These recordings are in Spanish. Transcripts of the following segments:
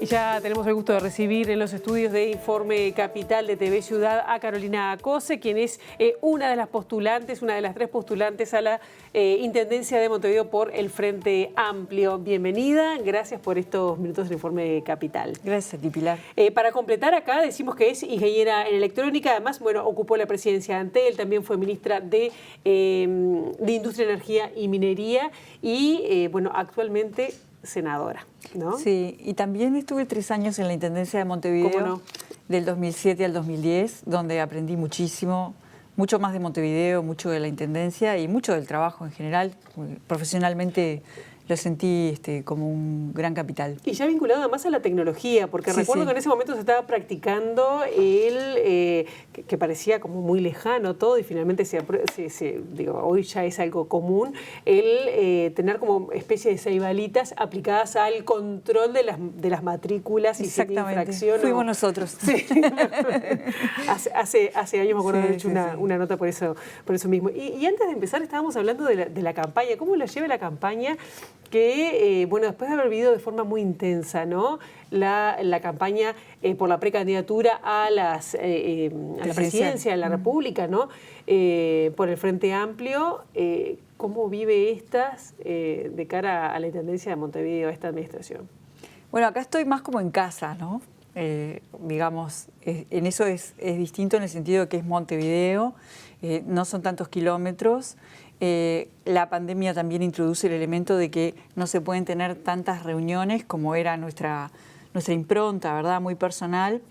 Y ya tenemos el gusto de recibir en los estudios de Informe Capital de TV Ciudad a Carolina Acose, quien es una de las postulantes, una de las 3 postulantes a la Intendencia de Montevideo por el Frente Amplio. Bienvenida, gracias por estos minutos del Informe Capital. Gracias a ti, Pilar. Para completar acá, decimos que es ingeniera en electrónica, además, bueno, ocupó la presidencia de Antel, también fue ministra de Industria, Energía y Minería y, bueno, actualmente senadora, ¿no? Sí, y también estuve 3 años en la Intendencia de Montevideo, ¿Cómo no? Del 2007 al 2010, donde aprendí muchísimo, mucho más de Montevideo, mucho de la Intendencia y mucho del trabajo en general. Profesionalmente lo sentí como un gran capital. Y ya vinculado además a la tecnología, porque recuerdo que en ese momento se estaba practicando que parecía como muy lejano todo y finalmente digo, hoy ya es algo común, tener como especie de ceibalitas aplicadas al control de las matrículas y sin infracción. Fuimos nosotros. Sí. hace años me acuerdo de haber hecho una nota por eso mismo. Y antes de empezar estábamos hablando de la campaña, cómo la lleva la campaña que, bueno, después de haber vivido de forma muy intensa, ¿no? La campaña por la precandidatura a la presidencia de la República, ¿no? Por el Frente Amplio, ¿cómo vive estas de cara a la Intendencia de Montevideo, a esta administración? Bueno, acá estoy más como en casa, ¿no? Digamos, en eso es distinto en el sentido de que es Montevideo, no son tantos kilómetros. La pandemia también introduce el elemento de que no se pueden tener tantas reuniones como era nuestra impronta, ¿verdad? Muy personal.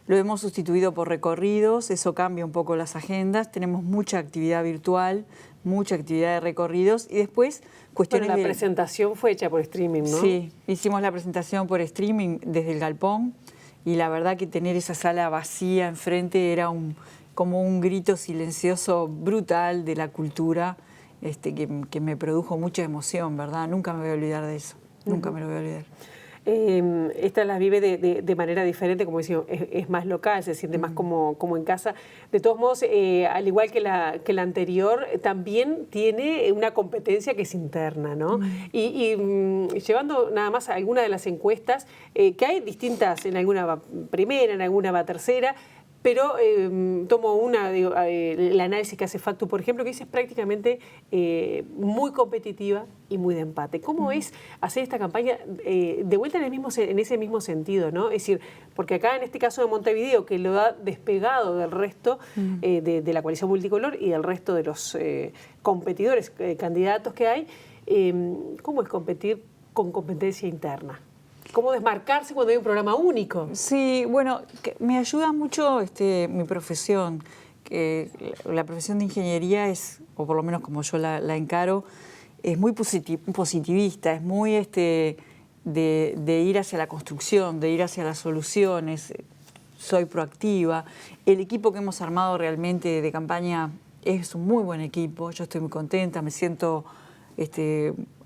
Lo hemos sustituido por recorridos, eso cambia un poco las agendas. Tenemos mucha actividad virtual, mucha actividad de recorridos y después cuestiones la presentación fue hecha por streaming, ¿no? Sí, hicimos la presentación por streaming desde el galpón y la verdad que tener esa sala vacía enfrente era como un grito silencioso brutal de la cultura. Que me produjo mucha emoción, ¿verdad? Nunca me voy a olvidar de eso, nunca me lo voy a olvidar. Esta las vive de manera diferente, como decimos, es más local, se siente más como en casa. De todos modos, al igual que la anterior, también tiene una competencia que es interna, ¿no? Y llevando nada más a alguna de las encuestas, que hay distintas, en alguna va primera, en alguna va tercera, pero tomo el análisis que hace Factu, por ejemplo, que dice es prácticamente muy competitiva y muy de empate. ¿Cómo es hacer esta campaña de vuelta en ese mismo sentido, ¿no? Es decir, porque acá en este caso de Montevideo, que lo ha despegado del resto de la coalición multicolor y del resto de los competidores, candidatos que hay, ¿cómo es competir con competencia interna? ¿Cómo desmarcarse cuando hay un programa único? Sí, bueno, me ayuda mucho mi profesión, que la profesión de ingeniería es, o por lo menos como yo la encaro, es muy positivista, es muy de ir hacia la construcción, de ir hacia las soluciones, soy proactiva. El equipo que hemos armado realmente de campaña es un muy buen equipo, yo estoy muy contenta, me siento...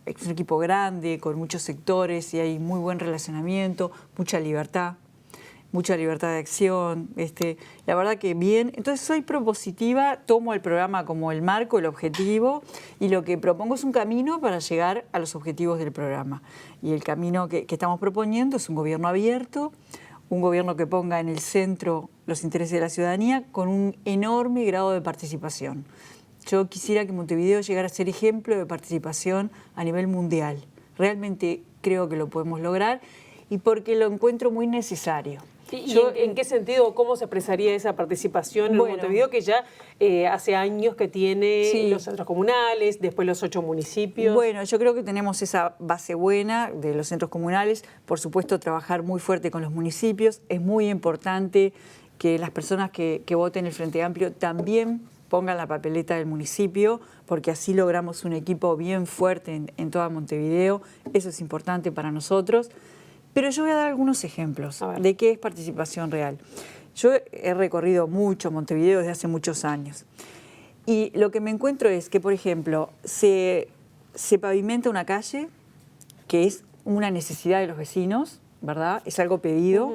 Es un equipo grande, con muchos sectores y hay muy buen relacionamiento, mucha libertad de acción. La verdad que bien. Entonces soy propositiva, tomo el programa como el marco, el objetivo y lo que propongo es un camino para llegar a los objetivos del programa. Y el camino que estamos proponiendo es un gobierno abierto, un gobierno que ponga en el centro los intereses de la ciudadanía con un enorme grado de participación. Yo quisiera que Montevideo llegara a ser ejemplo de participación a nivel mundial. Realmente creo que lo podemos lograr y porque lo encuentro muy necesario. ¿En qué sentido, cómo se expresaría esa participación en Montevideo, que ya hace años que tiene los centros comunales, después los 8 municipios? Bueno, yo creo que tenemos esa base buena de los centros comunales. Por supuesto, trabajar muy fuerte con los municipios. Es muy importante que las personas que voten el Frente Amplio también pongan la papeleta del municipio, porque así logramos un equipo bien fuerte en toda Montevideo. Eso es importante para nosotros. Pero yo voy a dar algunos ejemplos de qué es participación real. Yo he recorrido mucho Montevideo desde hace muchos años. Y lo que me encuentro es que, por ejemplo, se pavimenta una calle, que es una necesidad de los vecinos, ¿verdad? Es algo pedido.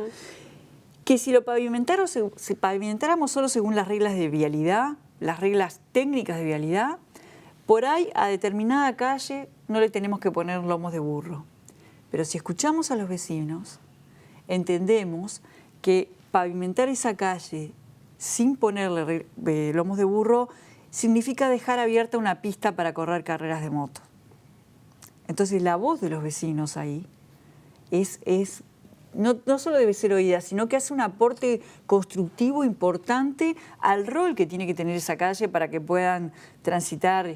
Que si lo pavimentáramos solo según las reglas de vialidad, las reglas técnicas de vialidad, por ahí a determinada calle no le tenemos que poner lomos de burro. Pero si escuchamos a los vecinos, entendemos que pavimentar esa calle sin ponerle lomos de burro significa dejar abierta una pista para correr carreras de moto. Entonces la voz de los vecinos ahí no solo debe ser oída, sino que hace un aporte constructivo importante al rol que tiene que tener esa calle para que puedan transitar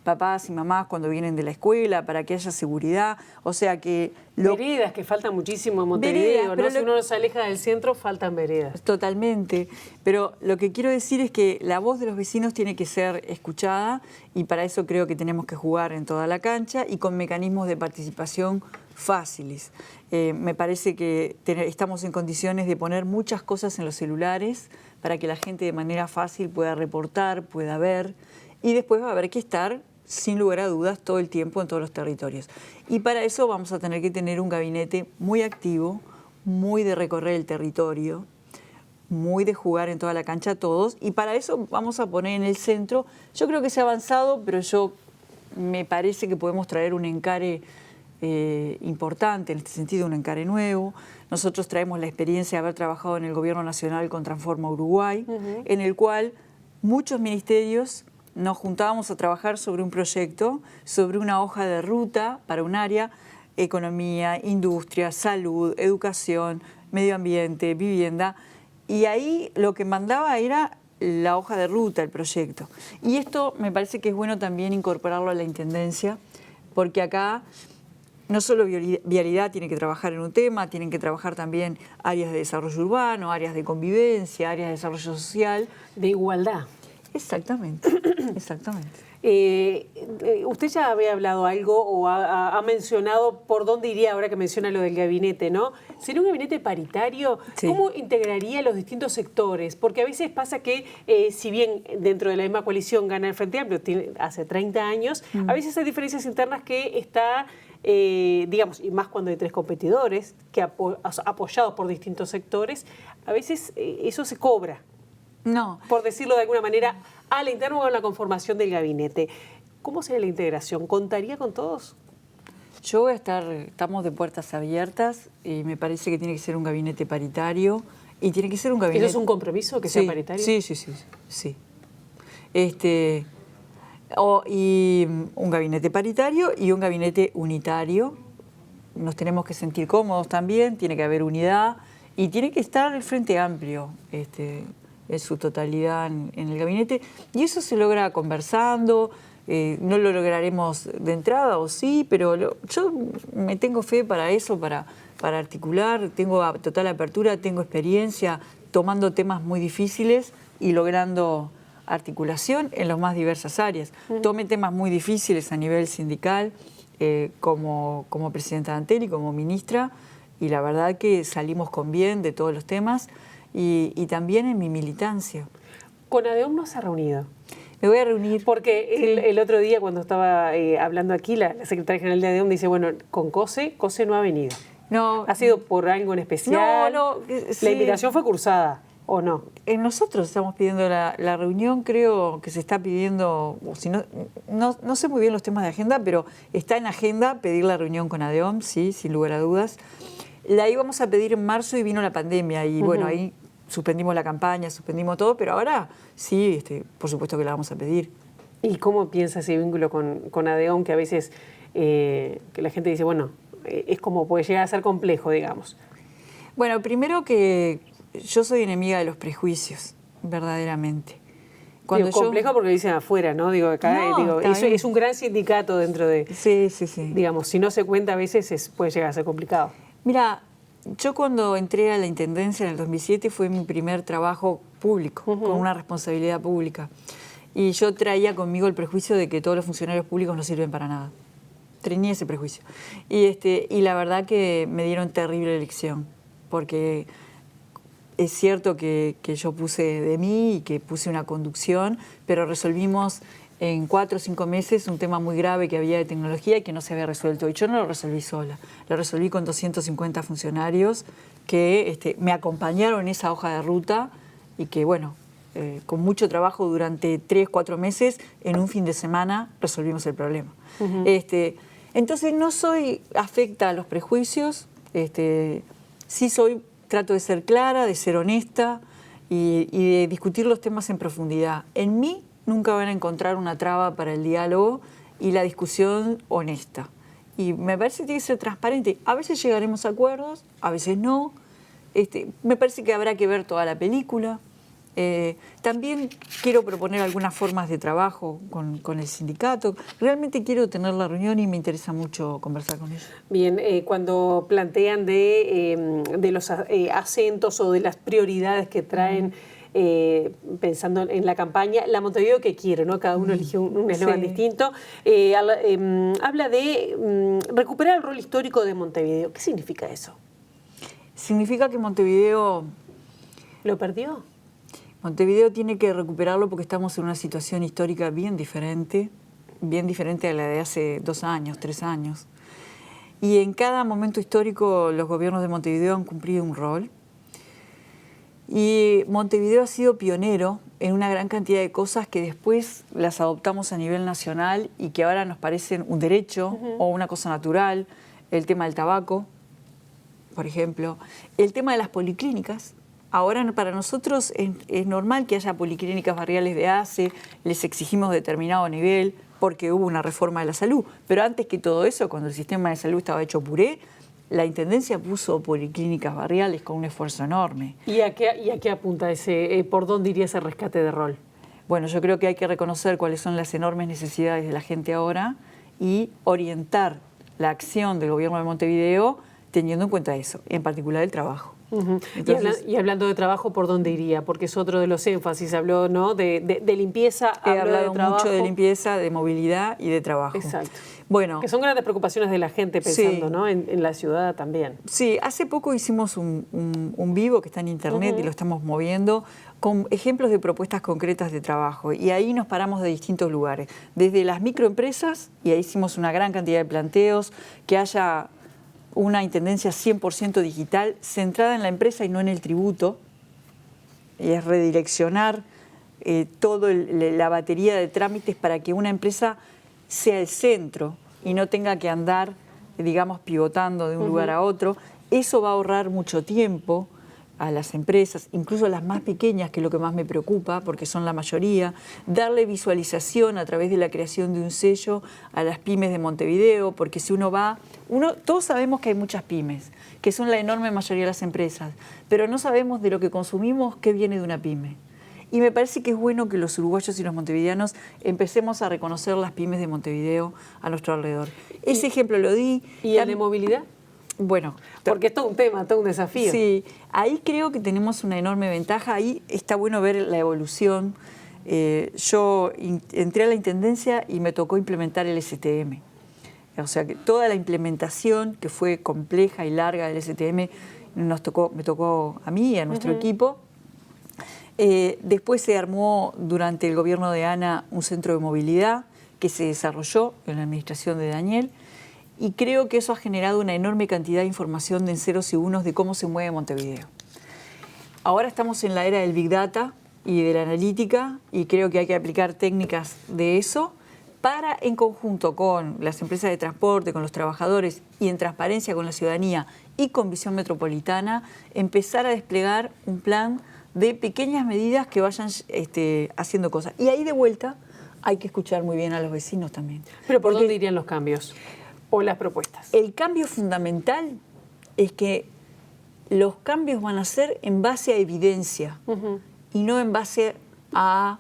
papás y mamás cuando vienen de la escuela, para que haya seguridad. O sea que... Veredas, que faltan muchísimo en Montevideo, ¿no? Si uno se aleja del centro, faltan veredas. Totalmente. Pero lo que quiero decir es que la voz de los vecinos tiene que ser escuchada y para eso creo que tenemos que jugar en toda la cancha y con mecanismos de participación fáciles. Me parece que estamos en condiciones de poner muchas cosas en los celulares para que la gente de manera fácil pueda reportar, pueda ver, y después va a haber que estar, sin lugar a dudas, todo el tiempo en todos los territorios. Y para eso vamos a tener que tener un gabinete muy activo, muy de recorrer el territorio, muy de jugar en toda la cancha todos, y para eso vamos a poner en el centro, yo creo que se ha avanzado, pero me parece que podemos traer un encare importante, en este sentido un encare nuevo. Nosotros traemos la experiencia de haber trabajado en el Gobierno Nacional con Transforma Uruguay, en el cual muchos ministerios nos juntábamos a trabajar sobre un proyecto, sobre una hoja de ruta para un área: economía, industria, salud, educación, medio ambiente, vivienda, y ahí lo que mandaba era la hoja de ruta, el proyecto. Y esto me parece que es bueno también incorporarlo a la Intendencia, porque acá no solo Vialidad tiene que trabajar en un tema, tienen que trabajar también áreas de desarrollo urbano, áreas de convivencia, áreas de desarrollo social. De igualdad. Exactamente, exactamente. Usted ya había hablado algo o ha mencionado por dónde iría ahora que menciona lo del gabinete, ¿no? ¿Sería un gabinete paritario? Sí. ¿Cómo integraría los distintos sectores? Porque a veces pasa que, si bien dentro de la misma coalición gana el Frente Amplio hace 30 años, a veces hay diferencias internas que está... digamos, y más cuando hay tres competidores que apoyados por distintos sectores, a veces eso se cobra. No. Por decirlo de alguna manera, a la interna o a la conformación del gabinete. ¿Cómo sería la integración? ¿Contaría con todos? Yo voy a estamos de puertas abiertas y me parece que tiene que ser un gabinete paritario y tiene que ser un gabinete... ¿Eso es un compromiso que sea paritario? Sí. Y un gabinete paritario y un gabinete unitario. Nos tenemos que sentir cómodos también, tiene que haber unidad y tiene que estar el Frente Amplio en su totalidad en el gabinete. Y eso se logra conversando, no lo lograremos de entrada o sí, pero yo me tengo fe para eso, para articular, tengo total apertura, tengo experiencia tomando temas muy difíciles y logrando articulación en las más diversas áreas. Tomé temas muy difíciles a nivel sindical, como presidenta de Antel y como ministra, y la verdad que salimos con bien de todos los temas, y también en mi militancia. ¿Con ADEOM no se ha reunido? Me voy a reunir. Porque el otro día, cuando estaba hablando aquí, la secretaria general de ADEOM dice, bueno, con COSE no ha venido. No. ¿Ha sido por algo en especial? Sí. ¿La invitación fue cursada o no? Nosotros estamos pidiendo la reunión, creo que se está pidiendo, si no sé muy bien los temas de agenda, pero está en agenda pedir la reunión con ADEOM, sí, sin lugar a dudas. La íbamos a pedir en marzo y vino la pandemia y bueno, ahí suspendimos la campaña, suspendimos todo, pero ahora sí, por supuesto que la vamos a pedir. ¿Y cómo piensa ese vínculo con ADEOM, que a veces que la gente dice, bueno, es como puede llegar a ser complejo, digamos? Bueno, primero que yo soy enemiga de los prejuicios, verdaderamente. Complejo porque dicen afuera, ¿no? Digo, acá es un gran sindicato dentro de... Sí. Digamos, si no se cuenta a veces puede llegar a ser complicado. Mira, yo cuando entré a la Intendencia en el 2007 fue mi primer trabajo público, con una responsabilidad pública. Y yo traía conmigo el prejuicio de que todos los funcionarios públicos no sirven para nada. Tenía ese prejuicio. Y la verdad que me dieron terrible lección, porque es cierto que yo puse de mí y que puse una conducción, pero resolvimos en 4 o 5 meses un tema muy grave que había de tecnología y que no se había resuelto. Y yo no lo resolví sola, lo resolví con 250 funcionarios que me acompañaron en esa hoja de ruta y que, bueno, con mucho trabajo durante 3 o 4 meses, en un fin de semana resolvimos el problema. Entonces no soy afecta a los prejuicios, Sí trato de ser clara, de ser honesta y de discutir los temas en profundidad. En mí nunca van a encontrar una traba para el diálogo y la discusión honesta. Y me parece que tiene que ser transparente. A veces llegaremos a acuerdos, a veces no. Me parece que habrá que ver toda la película. También quiero proponer algunas formas de trabajo con el sindicato. Realmente quiero tener la reunión y me interesa mucho conversar con ellos. Bien, cuando plantean de los acentos o de las prioridades que traen pensando en la campaña, la Montevideo que quiere, ¿no? Cada uno elige un eslogan distinto. Habla de recuperar el rol histórico de Montevideo. ¿Qué significa eso? Significa que Montevideo... ¿Lo perdió? Montevideo tiene que recuperarlo porque estamos en una situación histórica bien diferente a la de hace 2 años, 3 años. Y en cada momento histórico los gobiernos de Montevideo han cumplido un rol. Y Montevideo ha sido pionero en una gran cantidad de cosas que después las adoptamos a nivel nacional y que ahora nos parecen un derecho o una cosa natural. El tema del tabaco, por ejemplo. El tema de las policlínicas. Ahora para nosotros es normal que haya policlínicas barriales de ACE, les exigimos determinado nivel porque hubo una reforma de la salud. Pero antes que todo eso, cuando el sistema de salud estaba hecho puré, la Intendencia puso policlínicas barriales con un esfuerzo enorme. ¿Y a qué apunta ese, por dónde iría ese rescate de rol? Bueno, yo creo que hay que reconocer cuáles son las enormes necesidades de la gente ahora y orientar la acción del gobierno de Montevideo teniendo en cuenta eso, en particular el trabajo. Entonces, y hablando de trabajo, ¿por dónde iría? Porque es otro de los énfasis. Habló, ¿no?, de limpieza. He hablado mucho de limpieza, de movilidad y de trabajo. Exacto. Bueno, que son grandes preocupaciones de la gente pensando, sí, ¿no?, en la ciudad también. Sí, hace poco hicimos un vivo que está en internet y lo estamos moviendo con ejemplos de propuestas concretas de trabajo. Y ahí nos paramos de distintos lugares. Desde las microempresas, y ahí hicimos una gran cantidad de planteos, que haya una intendencia 100% digital, centrada en la empresa y no en el tributo, y es redireccionar toda la batería de trámites para que una empresa sea el centro y no tenga que andar, digamos, pivotando de un lugar a otro. Eso va a ahorrar mucho tiempo a las empresas, incluso a las más pequeñas, que es lo que más me preocupa, porque son la mayoría, darle visualización a través de la creación de un sello a las pymes de Montevideo, porque si todos sabemos que hay muchas pymes, que son la enorme mayoría de las empresas, pero no sabemos de lo que consumimos qué viene de una pyme. Y me parece que es bueno que los uruguayos y los montevideanos empecemos a reconocer las pymes de Montevideo a nuestro alrededor. Ese ejemplo lo di. ¿Y el de movilidad? Bueno, porque es todo un tema, todo un desafío. Sí, ahí creo que tenemos una enorme ventaja. Ahí está bueno ver la evolución. Yo entré a la Intendencia y me tocó implementar el STM. O sea, que toda la implementación, que fue compleja y larga del STM, me tocó a mí y a nuestro equipo. Después se armó durante el gobierno de Ana un centro de movilidad que se desarrolló en la administración de Daniel. Y creo que eso ha generado una enorme cantidad de información de en ceros y unos de cómo se mueve Montevideo. Ahora estamos en la era del Big Data y de la analítica y creo que hay que aplicar técnicas de eso para, en conjunto con las empresas de transporte, con los trabajadores y en transparencia con la ciudadanía y con visión metropolitana, empezar a desplegar un plan de pequeñas medidas que vayan haciendo cosas. Y ahí de vuelta hay que escuchar muy bien a los vecinos también. ¿Pero por dónde irían los cambios? ¿O las propuestas? El cambio fundamental es que los cambios van a ser en base a evidencia y no en base a,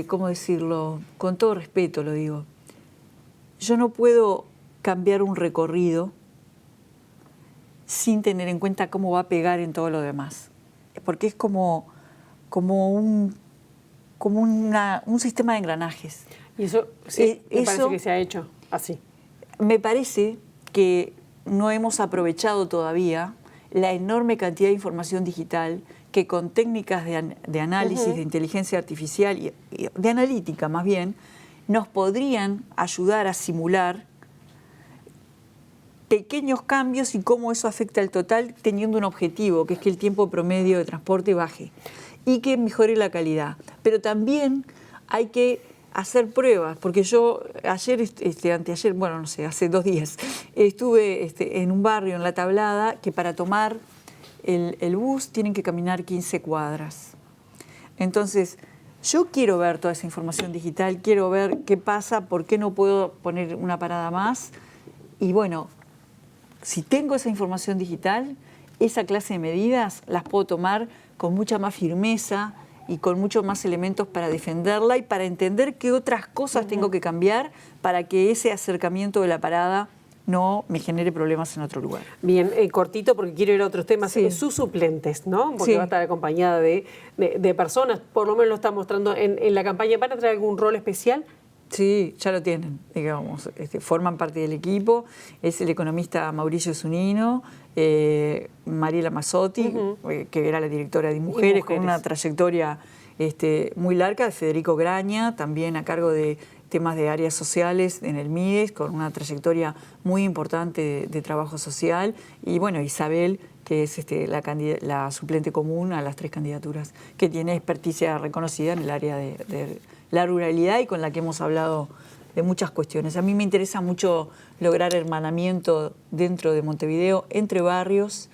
¿cómo decirlo? Con todo respeto lo digo. Yo no puedo cambiar un recorrido sin tener en cuenta cómo va a pegar en todo lo demás. Porque es como un sistema de engranajes. Y eso sí, me parece que se ha hecho así. Me parece que no hemos aprovechado todavía la enorme cantidad de información digital que con técnicas de análisis, de inteligencia artificial y de analítica más bien, nos podrían ayudar a simular pequeños cambios y cómo eso afecta al total teniendo un objetivo, que es que el tiempo promedio de transporte baje y que mejore la calidad. Pero también hay que hacer pruebas, porque yo ayer, anteayer, bueno, no sé, hace 2 días, estuve en un barrio en La Tablada que para tomar el bus tienen que caminar 15 cuadras. Entonces, yo quiero ver toda esa información digital, quiero ver qué pasa, por qué no puedo poner una parada más. Y bueno, si tengo esa información digital, esa clase de medidas las puedo tomar con mucha más firmeza y con muchos más elementos para defenderla y para entender qué otras cosas tengo que cambiar para que ese acercamiento de la parada no me genere problemas en otro lugar. Bien, cortito porque quiero ir a otros temas. Sí. Sus suplentes, ¿no? Porque Sí. va a estar acompañada de personas, por lo menos lo está mostrando en la campaña. ¿Van a tener algún rol especial? Sí, ya lo tienen, digamos, forman parte del equipo. Es el economista Mauricio Zunino, Mariela Mazzotti, que era la directora de Mujeres, con una trayectoria muy larga, Federico Graña, también a cargo de temas de áreas sociales en el MIDES, con una trayectoria muy importante de trabajo social, y bueno, Isabel, que es la suplente común a las 3 candidaturas, que tiene experticia reconocida en el área de la ruralidad y con la que hemos hablado de muchas cuestiones. A mí me interesa mucho lograr hermanamiento dentro de Montevideo entre barrios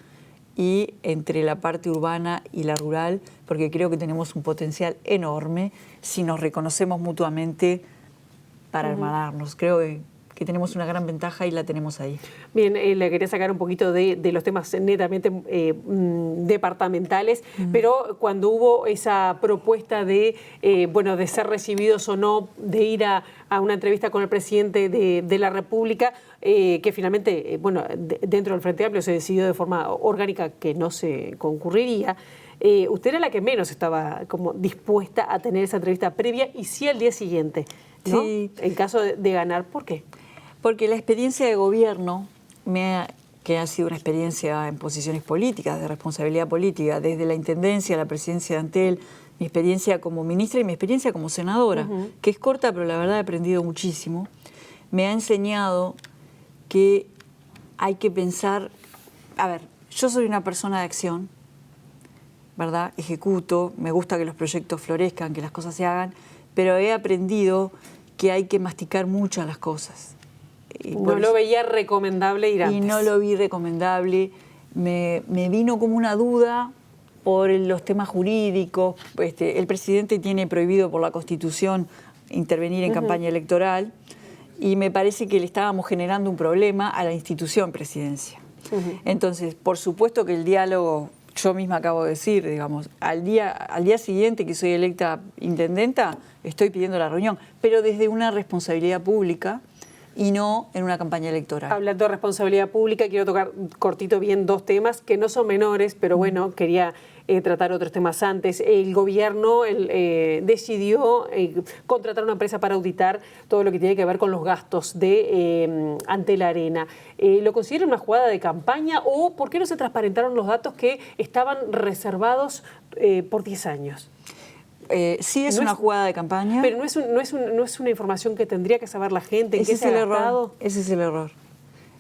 y entre la parte urbana y la rural, porque creo que tenemos un potencial enorme si nos reconocemos mutuamente para hermanarnos. Creo que tenemos una gran ventaja y la tenemos ahí. Bien, le quería sacar un poquito de los temas netamente departamentales, pero cuando hubo esa propuesta de ser recibidos o no, de ir a una entrevista con el presidente de la República, que finalmente, dentro del Frente Amplio se decidió de forma orgánica que no se concurriría, usted era la que menos estaba como dispuesta a tener esa entrevista previa y sí al día siguiente, ¿no? Sí. En caso de ganar, ¿por qué? Porque la experiencia de gobierno, que ha sido una experiencia en posiciones políticas, de responsabilidad política, desde la intendencia, la presidencia de Antel, mi experiencia como ministra y mi experiencia como senadora, que es corta, pero la verdad he aprendido muchísimo, me ha enseñado que hay que pensar, a ver, yo soy una persona de acción, ¿verdad? Ejecuto, me gusta que los proyectos florezcan, que las cosas se hagan, pero he aprendido que hay que masticar mucho las cosas. No lo veía recomendable ir antes. Y no lo vi recomendable. Me vino como una duda por los temas jurídicos. El presidente tiene prohibido por la Constitución intervenir en campaña electoral y me parece que le estábamos generando un problema a la institución presidencia. Entonces, por supuesto que el diálogo, yo misma acabo de decir, digamos, al día siguiente que soy electa intendenta, estoy pidiendo la reunión, pero desde una responsabilidad pública y no en una campaña electoral. Hablando de responsabilidad pública, quiero tocar cortito bien 2 temas que no son menores, pero bueno, quería tratar otros temas antes. El gobierno decidió contratar una empresa para auditar todo lo que tiene que ver con los gastos de Antel Arena. ¿Lo consideran una jugada de campaña o por qué no se transparentaron los datos que estaban reservados por 10 años? Sí es una jugada de campaña. Pero no es una información que tendría que saber la gente. ¿En qué se ha gastado? Ese es el error.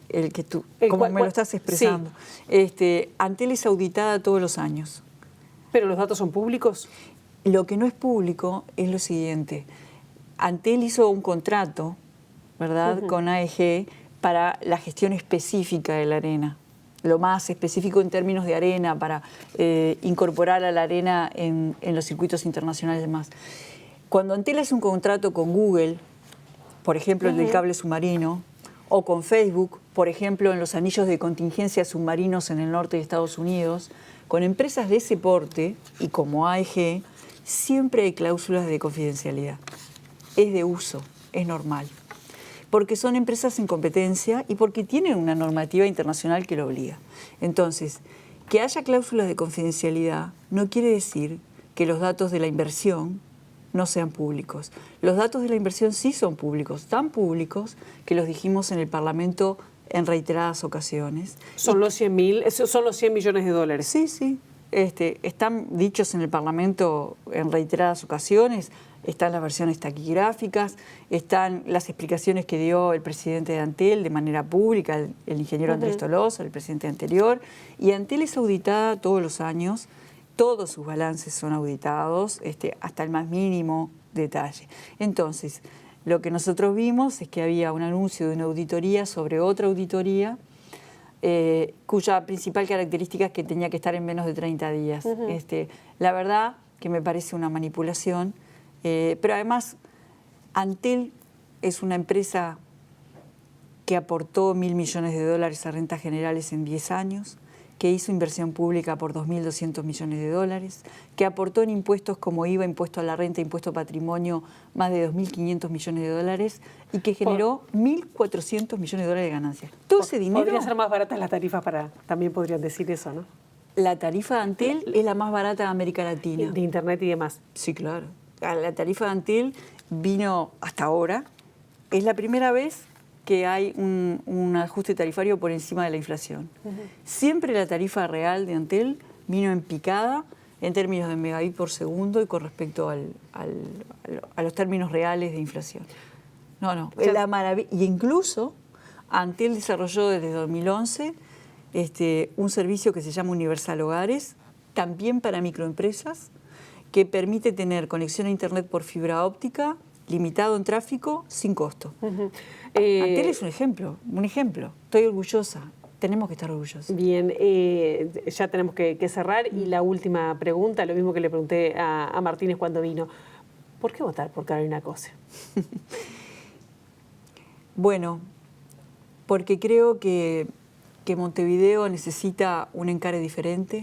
El que tú, como me lo estás expresando. Sí. Antel es auditada todos los años. ¿Pero los datos son públicos? Lo que no es público es lo siguiente. Antel hizo un contrato, ¿verdad?, con AEG para la gestión específica de la arena. Lo más específico en términos de arena, para incorporar a la arena en los circuitos internacionales y demás. Cuando Antel hace un contrato con Google, por ejemplo, el del cable submarino, o con Facebook, por ejemplo, en los anillos de contingencia submarinos en el norte de Estados Unidos, con empresas de ese porte, y como AEG, siempre hay cláusulas de confidencialidad. Es de uso, es normal. Porque son empresas en competencia y porque tienen una normativa internacional que lo obliga. Entonces, que haya cláusulas de confidencialidad no quiere decir que los datos de la inversión no sean públicos. Los datos de la inversión sí son públicos, tan públicos que los dijimos en el Parlamento en reiteradas ocasiones. Son los 100 millones de dólares. Sí, sí. Están dichos en el Parlamento en reiteradas ocasiones. Están las versiones taquigráficas, están las explicaciones que dio el presidente de Antel de manera pública, el ingeniero Andrés Tolosa, el presidente anterior, y Antel es auditada todos los años, todos sus balances son auditados, hasta el más mínimo detalle. Entonces, lo que nosotros vimos es que había un anuncio de una auditoría sobre otra auditoría, cuya principal característica es que tenía que estar en menos de 30 días. La verdad que me parece una manipulación, pero además Antel es una empresa que aportó $1.000 millones a rentas generales en 10 años, que hizo inversión pública por $2.200 millones, que aportó en impuestos como IVA, impuesto a la renta, impuesto a patrimonio, más de $2.500 millones y que generó $1.400 millones de ganancias. Todo ese dinero... Podrían ser más baratas las tarifas también podrían decir eso, ¿no? La tarifa de Antel es la más barata de América Latina. De Internet y demás. Sí, claro. La tarifa de Antel vino hasta ahora. Es la primera vez que hay un ajuste tarifario por encima de la inflación. Siempre la tarifa real de Antel vino en picada en términos de megabit por segundo y con respecto a los términos reales de inflación. Es la maravilla. Y incluso Antel desarrolló desde 2011 un servicio que se llama Universal Hogares, también para microempresas, que permite tener conexión a Internet por fibra óptica, limitado en tráfico, sin costo. Antel es un ejemplo. Estoy orgullosa. Tenemos que estar orgullosos. Bien, ya tenemos que cerrar. Y la última pregunta, lo mismo que le pregunté a Martínez cuando vino. ¿Por qué votar por Carolina Cose? Bueno, porque creo que Montevideo necesita un encare diferente,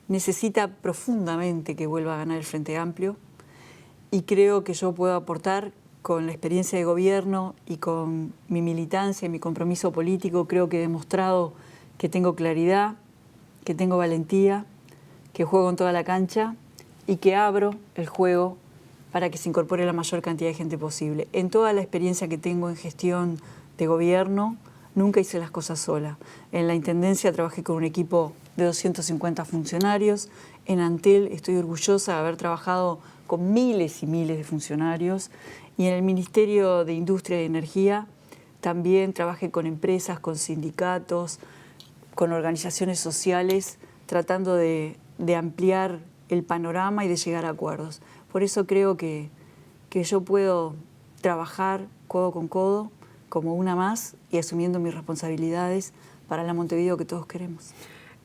necesita profundamente que vuelva a ganar el Frente Amplio, y creo que yo puedo aportar con la experiencia de gobierno y con mi militancia y mi compromiso político. Creo que he demostrado que tengo claridad, que tengo valentía, que juego en toda la cancha y que abro el juego para que se incorpore la mayor cantidad de gente posible. En toda la experiencia que tengo en gestión de gobierno, nunca hice las cosas sola. En la Intendencia trabajé con un equipo de 250 funcionarios. En Antel estoy orgullosa de haber trabajado con miles y miles de funcionarios. Y en el Ministerio de Industria y Energía también trabajé con empresas, con sindicatos, con organizaciones sociales, tratando de ampliar el panorama y de llegar a acuerdos. Por eso creo que yo puedo trabajar codo con codo, como una más, y asumiendo mis responsabilidades para la Montevideo que todos queremos.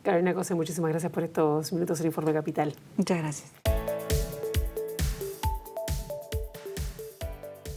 Carolina Cose, muchísimas gracias por estos minutos en Informe Capital. Muchas gracias.